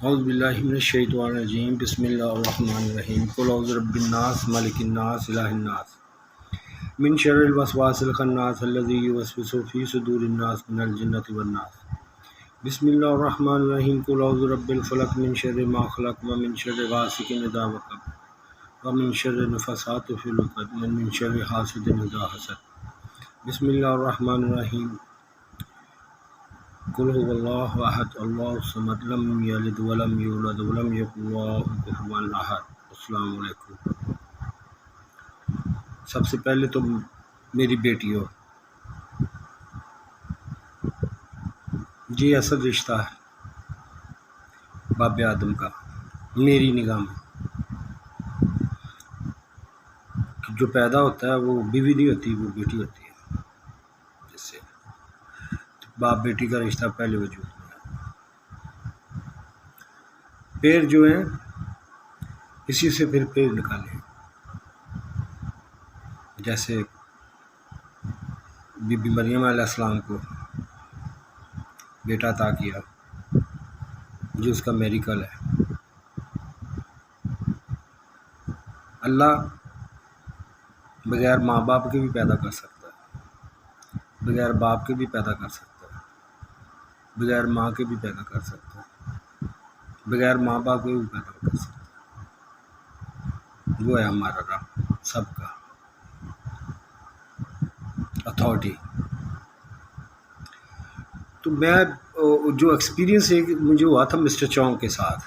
اعوذ باللہ من الشیطان الرجیم بسم اللہ الرحمن الرحیم قل اعوذ برب الناس ملک الناس الہ الناس من شر الوسواس الخناس الذی یوسوس فی صدور الناس من الجنۃ والناس بسم اللہ الرحمن الرحیم قل اعوذ برب الفلق من شر ما خلق ومن شر غاسق اذا وقب ومن شر النفاثات فی العقد ومن شر حاسد اذا حسد بسم اللہ الرحمن الرحیم قل هو اللہ احد اللہ الصمد لم یلد ولم یولد ولم یکن لہ کفوا احد۔ السلام علیکم۔ سب سے پہلے تو میری بیٹی ہو جی، اصل رشتہ ہے باب آدم کا میری نگاہ میں، کہ جو پیدا ہوتا ہے وہ بیوی نہیں ہوتی، وہ بیٹی ہوتی ہے۔ جس سے باپ بیٹی کا رشتہ پہلے وجود میں ہے۔ پیر جو ہیں اسی سے پھر پیر نکالے، جیسے بی بی مریم علیہ السلام کو بیٹا عطا کیا جو اس کا میریکل ہے۔ اللہ بغیر ماں باپ کے بھی پیدا کر سکتا ہے، بغیر باپ کے بھی پیدا کر سکتا ہے، بغیر ماں کے بھی پیدا کر سکتا ہے، بغیر ماں باپ کے بھی پیدا کر سکتا ہے۔ وہ ہے ہمارا رب، سب کا اتھارٹی۔ تو میں جو ایکسپیرینس مجھے ہوا تھا مسٹر چونگ کے ساتھ،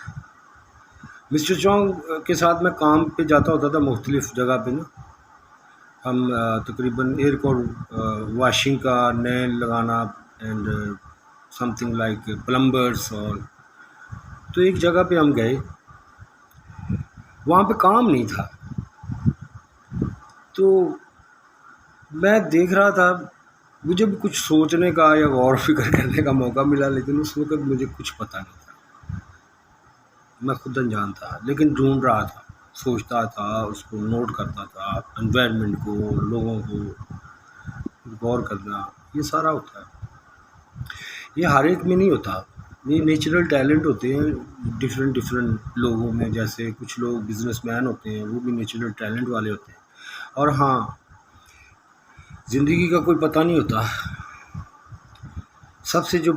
مسٹر چونگ کے ساتھ میں کام پہ جاتا ہوتا تھا مختلف جگہ پہ نا، ہم تقریباً ایئر کو واشنگ کا، نیل لگانا اینڈ سم تھنگ لائک پلمبرس، اور تو ایک جگہ پہ ہم گئے، وہاں پہ کام نہیں تھا، تو میں دیکھ رہا تھا، مجھے بھی کچھ سوچنے کا یا غور و فکر کرنے کا موقع ملا، لیکن اس وقت مجھے کچھ پتہ نہیں تھا، میں خود انجان تھا، لیکن ڈھونڈ رہا تھا، سوچتا تھا، اس کو نوٹ کرتا تھا، انوائرمنٹ کو، لوگوں کو غور کرنا، یہ سارا ہوتا ہے۔ یہ ہر ایک میں نہیں ہوتا، یہ نیچرل ٹیلنٹ ہوتے ہیں ڈفرینٹ لوگوں میں، جیسے کچھ لوگ بزنس مین ہوتے ہیں، وہ بھی نیچرل ٹیلنٹ والے ہوتے ہیں۔ اور ہاں، زندگی کا کوئی پتہ نہیں ہوتا۔ سب سے جو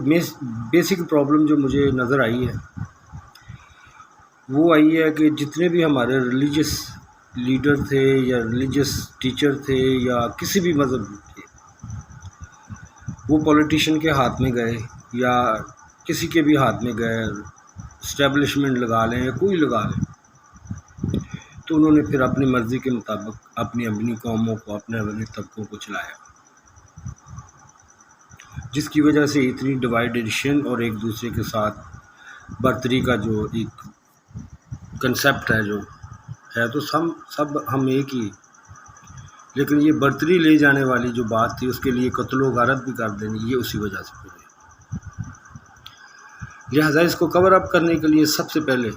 بیسک پرابلم جو مجھے نظر آئی ہے وہ آئی ہے کہ جتنے بھی ہمارے ریلیجس لیڈر تھے یا ریلیجس ٹیچر تھے یا کسی بھی مذہب کے، وہ پولیٹیشین کے ہاتھ میں گئے یا کسی کے بھی ہاتھ میں گئے، اسٹیبلشمنٹ لگا لیں یا کوئی لگا لیں، تو انہوں نے پھر اپنی مرضی کے مطابق اپنی قوموں کو، اپنے طبقوں کو چلایا، جس کی وجہ سے اتنی ڈیوائیڈیشن اور ایک دوسرے کے ساتھ برتری کا جو ایک کنسیپٹ ہے، جو ہے تو سب ہم ایک ہی، لیکن یہ برتری لے جانے والی جو بات تھی، اس کے لیے قتل و غارت بھی کر دینی، یہ اسی وجہ سے ہوئی۔ لہٰذا اس کو کور اپ کرنے کے لیے سب سے پہلے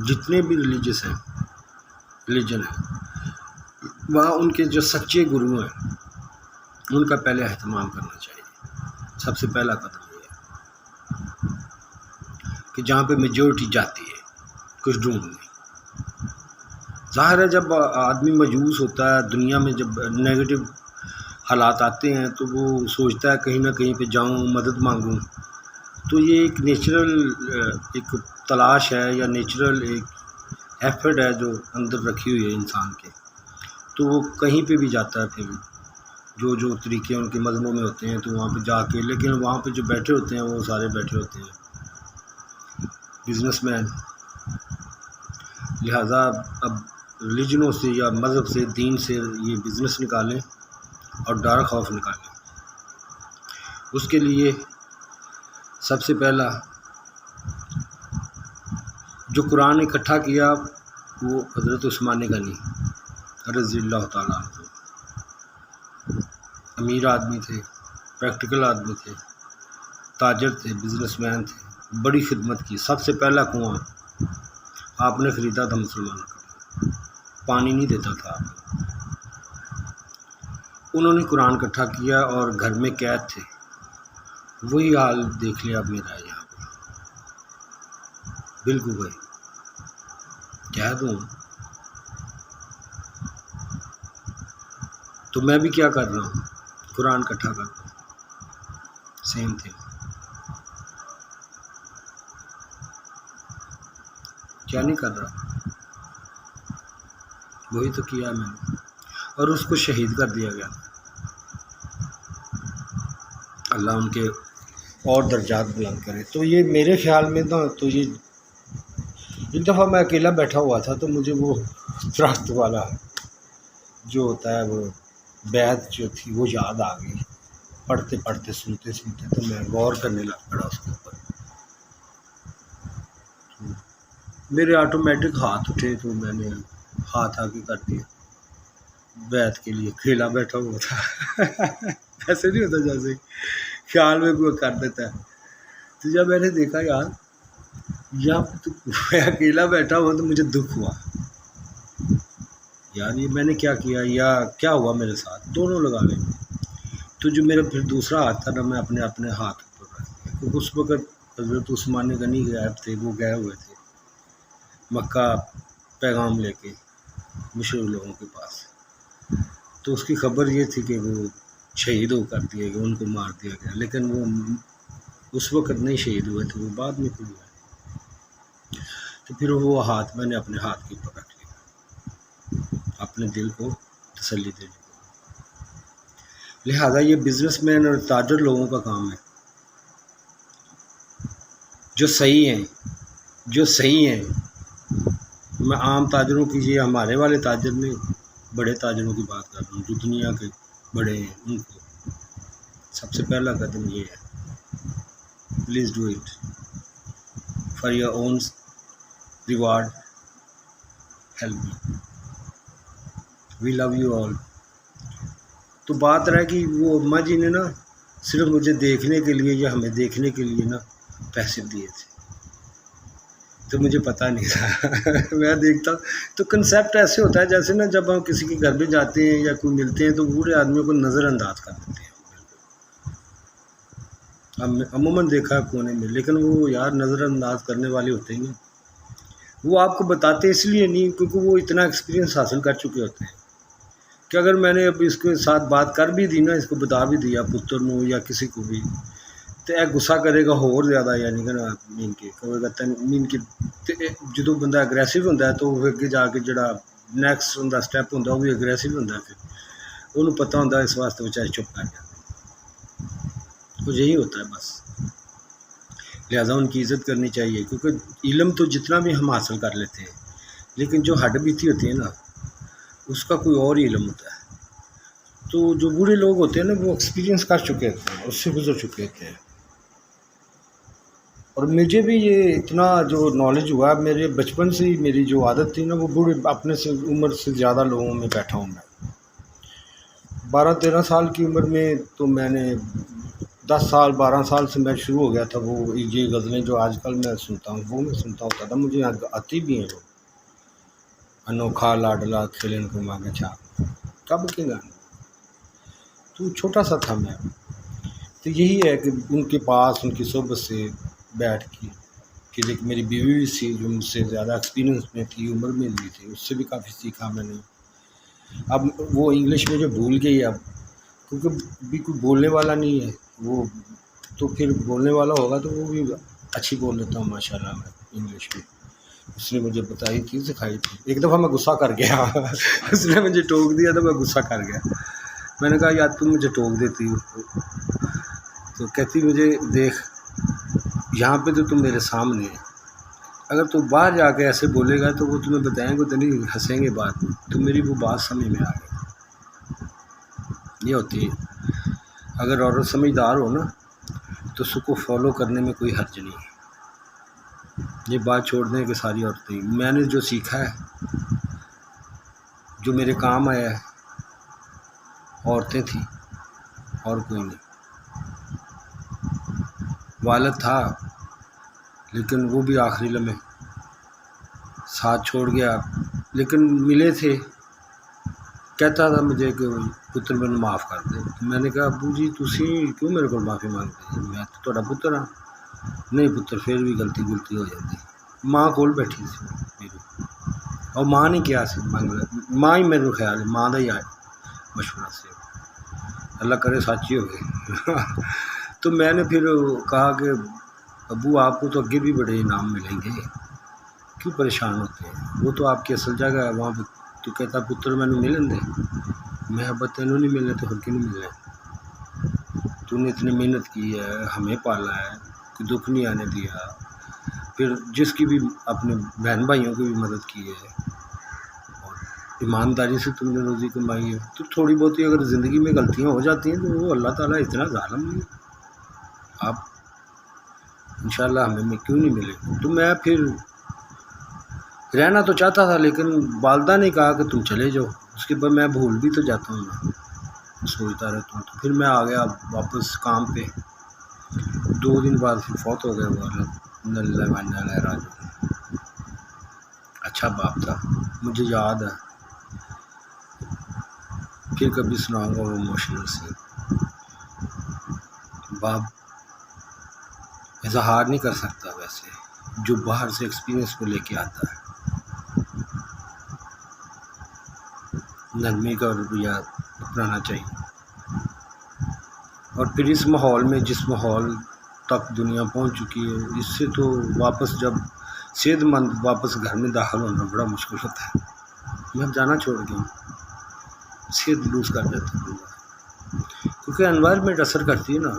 جتنے بھی ریلیجن ہیں، وہاں ان کے جو سچے گرو ہیں ان کا پہلے اہتمام کرنا چاہیے۔ سب سے پہلا قدم یہ ہے کہ جہاں پہ میجورٹی جاتی ہے کچھ ڈھونڈنے، ظاہر ہے جب آدمی مایوس ہوتا ہے دنیا میں، جب نیگیٹو حالات آتے ہیں تو وہ سوچتا ہے کہیں نہ کہیں پہ جاؤں، مدد مانگوں، تو یہ ایک نیچرل ایک تلاش ہے یا نیچرل ایک ایفرٹ ہے جو اندر رکھی ہوئی ہے انسان کے، تو وہ کہیں پہ بھی جاتا ہے، پھر جو طریقے ان کے مذہبوں میں ہوتے ہیں تو وہاں پہ جا کے، لیکن وہاں پہ جو بیٹھے ہوتے ہیں وہ سارے بیٹھے ہوتے ہیں بزنس مین۔ لہٰذا اب ریلیجنوں سے یا مذہب سے، دین سے یہ بزنس نکالیں اور ڈر خوف نکالیں۔ اس کے لیے سب سے پہلا جو قرآن اکٹھا کیا وہ حضرت عثمان غنی رضی اللہ تعالیٰ عنہ، امیر آدمی تھے، پریکٹیکل آدمی تھے، تاجر تھے، بزنس مین تھے، بڑی خدمت کی۔ سب سے پہلا کنواں آپ نے خریدا تھا مسلمانوں کا، پانی نہیں دیتا تھا آپ، انہوں نے قرآن اکٹھا کیا اور گھر میں قید تھے، وہی حال دیکھ لیا اب میرا یہاں پہ۔ بالکل بھائی کہہ دوں تو میں بھی کیا کر رہا ہوں، قرآن اکٹھا کر رہا ہوں، سیم تھنگ، کیا نہیں کر رہا، وہی تو کیا میں نے، اور اس کو شہید کر دیا گیا، اللہ ان کے اور درجات بلند کرے۔ تو یہ میرے خیال میں نا، تو یہ ایک دفعہ میں اکیلا بیٹھا ہوا تھا تو مجھے وہ درخت والا جو ہوتا ہے وہ بیعت جو تھی وہ یاد آ گئی، پڑھتے پڑھتے سنتے سنتے تو میں غور کرنے لگ پڑا اس کے اوپر، میرے آٹومیٹک ہاتھ اٹھے تو میں نے ہاتھ آگے کر دیا بیعت کے لیے، کھیلا بیٹھا ہوا تھا ایسے نہیں ہوتا جیسے خیال میں کوئی کر دیتا ہے۔ تو جب میں نے دیکھا یار یہاں پہ تو میں اکیلا بیٹھا ہوا تو مجھے دکھ ہوا، یار یہ میں نے کیا کیا یا کیا ہوا میرے ساتھ، دونوں لگا لیں۔ تو جو میرا پھر دوسرا ہاتھ تھا نا، میں اپنے ہاتھ پر رکھ دیا، کیونکہ اس وقت حضرت عثمان غنی غائب تھے، وہ گئے ہوئے تھے مکہ پیغام لے کے مشرق لوگوں کے پاس، تو اس کی خبر یہ تھی کہ وہ شہید ہو کر دیے گئے، ان کو مار دیا گیا، لیکن وہ اس وقت نہیں شہید ہوئے تھے، وہ بعد میں پھر ہوئے۔ تو پھر وہ ہاتھ میں نے اپنے ہاتھ کے اوپر رکھ لیا، اپنے دل کو تسلی دینے کو۔ لہذا یہ بزنس مین اور تاجر لوگوں کا کام ہے، جو صحیح ہیں، میں عام تاجروں کی، یہ ہمارے والے تاجر نہیں، بڑے تاجروں کی بات کر رہا ہوں جو دنیا کے بڑے ہیں، ان کو سب سے پہلا قدم یہ ہے، please do it for your own reward, help me, we love you all. تو بات رہا کہ وہ اماں جی نے نا صرف مجھے دیکھنے کے لیے یا ہمیں دیکھنے کے لیے نا پیسے دیے تھے، تو مجھے پتہ نہیں تھا میں دیکھتا تو کنسیپٹ ایسے ہوتا ہے جیسے نا جب ہم کسی کے گھر پہ جاتے ہیں یا کوئی ملتے ہیں تو بوڑھے آدمیوں کو نظر انداز کر دیتے ہیں، ہم عموماً دیکھا ہے کونے میں، لیکن وہ یار نظر انداز کرنے والے ہوتے ہیں، وہ آپ کو بتاتے اس لیے نہیں کیونکہ وہ اتنا ایکسپیرینس حاصل کر چکے ہوتے ہیں کہ اگر میں نے اب اس کے ساتھ بات کر بھی دی نا، اس کو بتا بھی دیا پتر نو یا کسی کو بھی، تو ایک غصہ کرے گا اور زیادہ، یعنی کہ نا مین کے کہے گا مین کے جدوں بندہ اگریسو ہوتا ہے تو وہ اگے جا کے جڑا نیکسٹ ہوں اسٹیپ ہوتا وہ بھی اگریسو ہوتا ہے، پھر انہوں پتہ ہوتا ہے، اس واسطے بچارے چپ کر جاتے ہیں، تو یہی ہوتا ہے بس۔ لہٰذا ان کی عزت کرنی چاہیے، کیونکہ علم تو جتنا بھی ہم حاصل کر لیتے ہیں، لیکن جو ہڈ بیتی ہوتی ہے نا اس کا کوئی اور ہی علم ہوتا ہے۔ تو جو بوڑھے لوگ ہوتے ہیں نا وہ ایکسپیرینس کر چکے ہوتے ہیں، اس سے گزر چکے ہوتے ہیں، اور مجھے بھی یہ اتنا جو نالج ہوا، میرے بچپن سے ہی میری جو عادت تھی نا، وہ بوڑھے اپنے سے عمر سے زیادہ لوگوں میں بیٹھا ہوں میں، 12-13 سال کی عمر میں تو میں نے 12 سال سے میں شروع ہو گیا تھا، وہ یہ غزلیں جو آج کل میں سنتا ہوں وہ میں سنتا ہوتا تھا، مجھے آتی بھی ہیں وہ انوکھا لاڈلا کھیلن کو مانگے چھاپ، کب کے گانے، تو چھوٹا سا تھا میں، تو یہی ہے کہ ان کے پاس ان کی صحبت سے بیٹھ کے کہ دیکھ میری بیوی بھی سی جو مجھ سے زیادہ ایکسپیرینس میں تھی، عمر میں بھی تھی، اس سے بھی کافی سیکھا میں نے۔ اب وہ انگلش میں جو بھول گئی اب، کیونکہ بھی کوئی بولنے والا نہیں ہے وہ، تو پھر بولنے والا ہوگا تو وہ بھی اچھی بول لیتا ہوں ماشاء اللہ میں انگلش میں، اس نے مجھے بتائی تھی، سکھائی تھی۔ ایک دفعہ میں غصہ کر گیا اس نے مجھے ٹوک دیا تو میں غصہ کر گیا، میں نے کہا یار تم مجھے ٹوک دیتی ہو، تو کہتی مجھے دیکھ یہاں پہ تو تم میرے سامنے ہے، اگر تو باہر جا کے ایسے بولے گا تو وہ تمہیں بتائیں گے تو نہیں، ہنسیں گے بعد میں، تو میری وہ بات سمجھ میں آ گئی، یہ ہوتی ہے۔ اگر عورت سمجھدار ہو نا تو اس کو فالو کرنے میں کوئی حرج نہیں ہے، یہ بات چھوڑ دیں کہ ساری عورتیں، میں نے جو سیکھا ہے جو میرے کام آیا ہے عورتیں تھیں اور کوئی نہیں۔ والد تھا لیکن وہ بھی آخری لمحے ساتھ چھوڑ گیا، لیکن ملے تھے، کہتا تھا مجھے کہ پتر میں معاف کر دے، تو میں نے کہا ابو جی تسی کیوں میرے کو معافی مانگتے ہیں، میں تو تھوڑا پتر ہاں، نہیں پتر پھر بھی غلطی ہو جاتی، ماں کول بیٹھی سی میری، اور ماں نے کیا سی ماں ہی میرے خیال ہے ماں کا ہی آیا مشورہ سے، اللہ کرے سچ ہی ہو گئے تو میں نے پھر کہا کہ ابو آپ کو تو اگے بھی بڑے انعام ملیں گے، کیوں پریشان ہوتے ہیں، وہ تو آپ کی اصل جگہ ہے وہاں پہ۔ تو کہتا پتر میں نے ملن دے، میں ابا تینوں نہیں ملنے تو ہر کی نہیں ملنے، تو نے اتنی محنت کی ہے، ہمیں پالا ہے، کوئی دکھ نہیں آنے دیا، پھر جس کی بھی اپنے بہن بھائیوں کی بھی مدد کی ہے، اور ایمانداری سے تم نے روزی کمائی ہے، تو تھوڑی بہت ہی اگر زندگی میں غلطیاں ہو جاتی ہیں تو وہ اللہ تعالیٰ اتنا ظالم نہیں، آپ انشاءاللہ ہمیں کیوں نہیں ملے۔ تو میں پھر رہنا تو چاہتا تھا، لیکن والدہ نے کہا کہ تم چلے جاؤ، اس کے بعد میں بھول بھی تو جاتا ہوں، میں سوچتا رہتا ہوں، تو پھر میں آ گیا واپس کام پہ، 2 دن بعد پھر فوت ہو گیا وہ، اللہ علیہ راجعون۔ اچھا باپ تھا، مجھے یاد ہے، پھر کبھی سناؤں گا وہ ایموشنل سے۔ باپ اظہار نہیں کر سکتا ویسے، جو باہر سے ایکسپیرینس کو لے کے آتا ہے، نرمی کا رویہ اپنانا چاہیے۔ اور پھر اس ماحول میں، جس ماحول تک دنیا پہنچ چکی ہے، اس سے تو واپس جب صحت مند واپس گھر میں داخل ہونا بڑا مشکل ہوتا ہے۔ میں جانا چھوڑ گیا ہوں، صحت لوز کر دیتا ہوں، کیونکہ انوائرمنٹ اثر کرتی ہے نا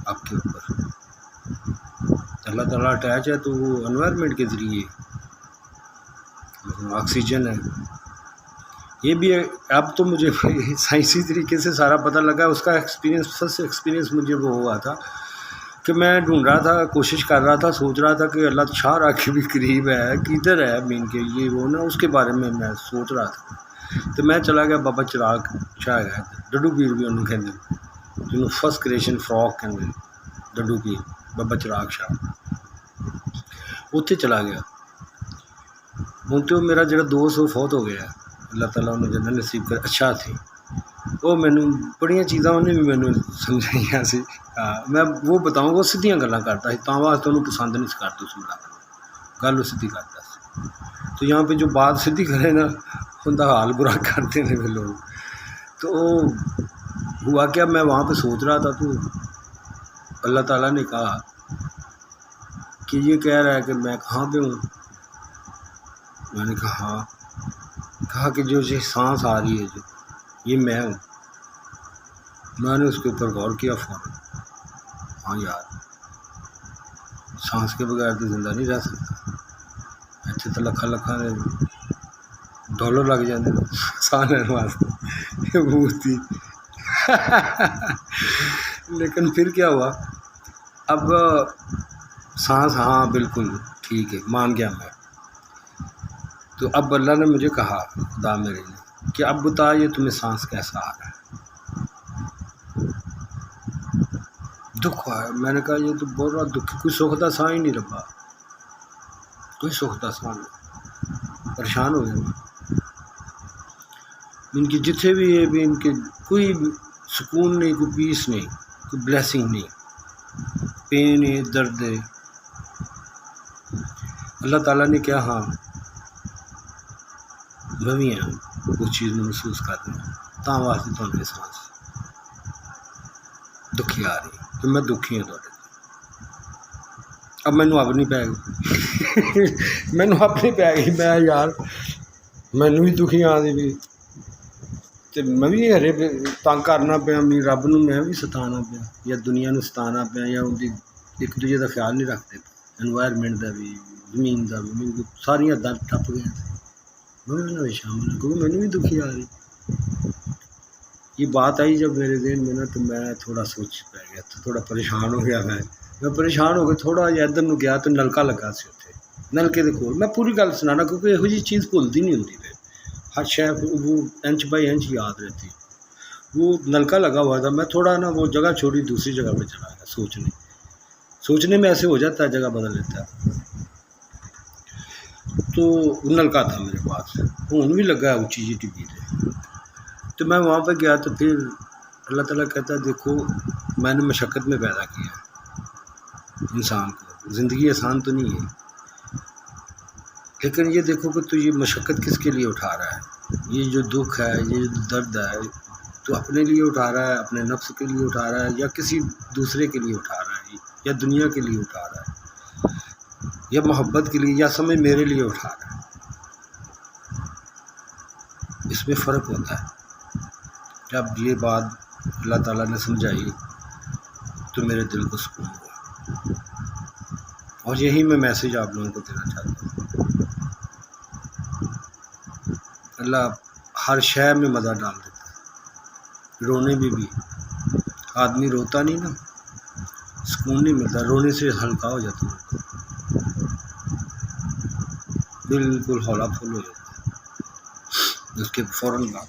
آپ کے اوپر، اللہ تعالیٰ اٹیچ ہے تو وہ انوائرمنٹ کے ذریعے، آکسیجن ہے، یہ بھی ہے۔ اب تو مجھے سائنسی طریقے سے سارا پتہ لگا، اس کا ایکسپیرینس، فرسٹ ایکسپیرینس مجھے وہ ہوا تھا کہ میں ڈھونڈ رہا تھا، کوشش کر رہا تھا، سوچ رہا تھا کہ اللہ شاہ کے بھی قریب ہے، کدھر ہے مین کے یہ وہ نا، اس کے بارے میں سوچ رہا تھا۔ تو میں چلا گیا بابا چراغ شاہ ہے، ڈڈو پیر بھی انہوں کہتے ہیں، جنہوں فرسٹ کریشن فراک کہتے ہیں، ڈڈو پیر بابا چراغ شاہ، اتنے چلا گیا۔ ہوں تو میرا جڑا دوست وہ فوت ہو گیا، اللہ تعالیٰ انہیں جنت نصیب کر، اچھا تھی وہ، مینوں بڑیاں چیزاں انہیں بھی مینوں سمجھائیاں سی، میں وہ بتاؤں گا، سیدھیاں گلاں کرتا سی، تاں واسطے انہوں پسند نہیں کرتا اس گل وہ سیدھی کرتا سی۔ تو یہاں پہ جو بات سیدھی کرے نا ان کا حال برا کرتے ہیں لوگ۔ تو ہوا کیا، میں وہاں پہ سوچ رہا تھا تو اللہ تعالیٰ نے کہا کہ یہ کہہ رہا ہے کہ میں کہاں پہ ہوں، میں نے کہا ہاں، کہا کہ جو یہ سانس آ رہی ہے جو یہ میں ہوں۔ میں نے اس کے اوپر غور کیا فوراً، ہاں یار سانس کے بغیر تو زندہ نہیں رہ سکتا، ایتھے تو لکھاں ڈالر لگ جاندے ساہ لینے واسطے بوتی لیکن پھر کیا ہوا، اب سانس ہاں بالکل ٹھیک ہے، مان گیا میں۔ تو اب اللہ نے مجھے کہا، خدا میرے نے، کہ اب بتا یہ تمہیں سانس کیسا آ رہا ہے، دکھ ہوا ہے۔ میں نے کہا یہ تو بہت بڑا دکھ، کوئی سکھ دا ساہ ہی نہیں ربا، کوئی سکھ دا ساہ نہیں، پریشان ہو گیا میں، ان کی جتنے بھی ہے بھی ان کے کوئی سکون نہیں، کوئی پیس نہیں، کوئی بلیسنگ نہیں، پین ہے، درد ہے۔ اللہ تعالیٰ نے کیا، ہاں میں بھی ہیں اس چیز میں محسوس کر رہا ہوں، تاں واسطے تو میرے سانس دکھی آ رہی ہے، تو میں دکھی ہوں تھوڑے۔ اب مینوں اب نہیں پے گی مینوں اب نہیں پے گی، میں یار مینوں بھی دکھی آتی بھی، تو میں بھی ہرے تنگ کرنا پیا، میری رب نوں میں بھی ستانا پیا، یا دنیا نوں ستانا پیا، یا ان کی ایک دوجے کا خیال نہیں رکھتے، انوائرمنٹ کا بھی، زمین کا بھی، میری ساری حداں ٹپ گئی، میں شامل ہوں کیونکہ مینوں بھی دکھی آ رہی۔ یہ بات آئی جب میرے ذہن میں نا، تو میں تھوڑا سوچ پہ گیا، تو تھوڑا پریشان ہو گیا، میں پریشان ہو کے تھوڑا جہا ادھر نوں گیا تو نلکا لگا سی اتنے، نلکے دے کول، میں پوری گل سنانا کیونکہ یہو جی چیز بھولتی نہیں ہوتی، پھر ہر شے وہ انچ بائی انچ یاد رہتی۔ وہ نلکا لگا ہوا تھا، میں تھوڑا نا وہ جگہ چھوڑی دوسری جگہ پہ چلا گیا، سوچنے میں ایسے ہو جاتا ہے، جگہ بدل لیتا ہے۔ تو نلکا تھا میرے پاس، ہون بھی لگا ہے اونچی جی ٹبی تے، تو میں وہاں پہ گیا تو پھر اللہ تعالیٰ کہتا ہے دیکھو میں نے مشقت میں پیدا کیا انسان کو، زندگی آسان تو نہیں ہے، لیکن یہ دیکھو کہ تو یہ مشقت کس کے لیے اٹھا رہا ہے، یہ جو دکھ ہے، یہ جو درد ہے، تو اپنے لیے اٹھا رہا ہے، اپنے نفس کے لیے اٹھا رہا ہے، یا کسی دوسرے کے لیے اٹھا رہا ہے، یا دنیا کے لیے اٹھا رہا ہے، یا محبت کے لیے، یا سمجھ میرے لیے اٹھا رہا ہے۔ اس میں فرق ہوتا ہے۔ جب یہ بات اللہ تعالیٰ نے سمجھائی تو میرے دل کو سکون ہوا، اور یہی میں میسیج آپ لوگوں کو دینا چاہتا ہوں۔ اللہ ہر شے میں مزہ ڈال دیتا ہے، رونے میں بھی۔ آدمی روتا نہیں نا، سکون نہیں ملتا، رونے سے ہلکا ہو جاتا ہے، بالکل ہولا پھول ہو جاتا ہے اس کے فوراً بعد۔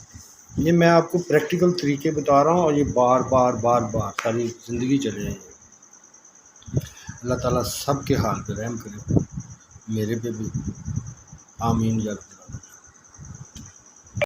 یہ میں آپ کو پریکٹیکل طریقے بتا رہا ہوں، اور یہ بار بار بار بار ساری زندگی چلے ہیں۔ اللہ تعالیٰ سب کے حال پہ رحم کرے، میرے پہ بھی، آمین یا رب۔